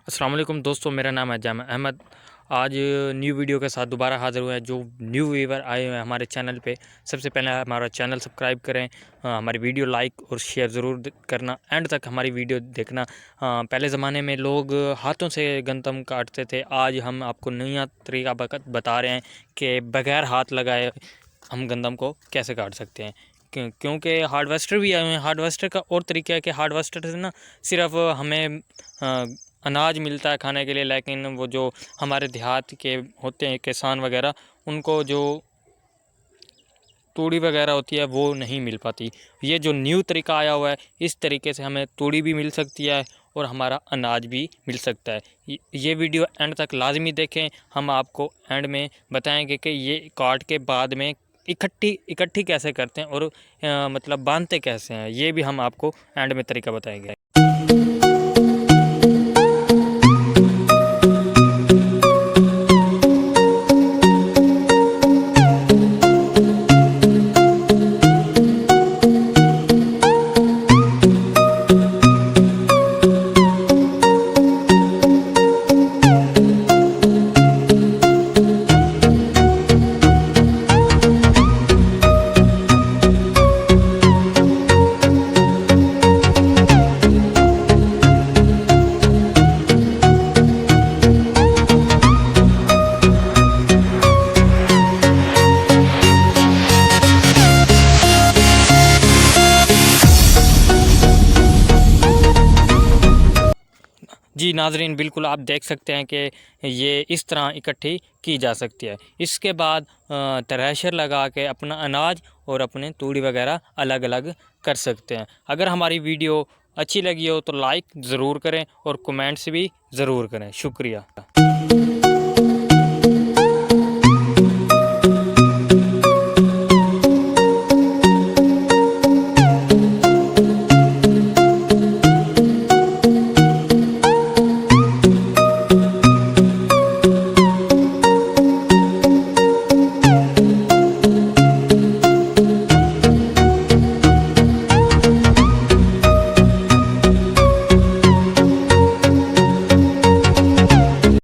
अस्सलाम वालेकुम दोस्तों, मेरा नाम है जामा अहमद। आज न्यू वीडियो के साथ दोबारा हाज़िर हुए हैं। जो न्यू व्यूवर आए हुए हैं हमारे चैनल पे, सबसे पहले हमारा चैनल सब्सक्राइब करें, हमारी वीडियो लाइक और शेयर ज़रूर करना, एंड तक हमारी वीडियो देखना। पहले ज़माने में लोग हाथों से गंदम काटते थे, आज हम आपको नया तरीका बता रहे हैं कि बग़ैर हाथ लगाए हम गंदम को कैसे काट सकते हैं। क्योंकि हार्वेस्टर भी आए हुए हैं। हार्वेस्टर का और तरीका है कि हार्वेस्टर से ना सिर्फ हमें अनाज मिलता है खाने के लिए, लेकिन वो जो हमारे देहात के होते हैं किसान वगैरह, उनको जो तूड़ी वगैरह होती है वो नहीं मिल पाती। ये जो न्यू तरीका आया हुआ है, इस तरीके से हमें तूड़ी भी मिल सकती है और हमारा अनाज भी मिल सकता है। ये वीडियो एंड तक लाजमी देखें। हम आपको एंड में बताएंगे कि ये काट के बाद में इकट्ठी कैसे करते हैं और मतलब बांधते कैसे हैं। ये भी हम आपको एंड में तरीका बताएंगे। जी नाज़रीन, बिल्कुल आप देख सकते हैं कि ये इस तरह इकट्ठी की जा सकती है। इसके बाद थ्रेशर लगा के अपना अनाज और अपने तूड़ी वगैरह अलग अलग कर सकते हैं। अगर हमारी वीडियो अच्छी लगी हो तो लाइक ज़रूर करें और कमेंट्स भी ज़रूर करें। शुक्रिया।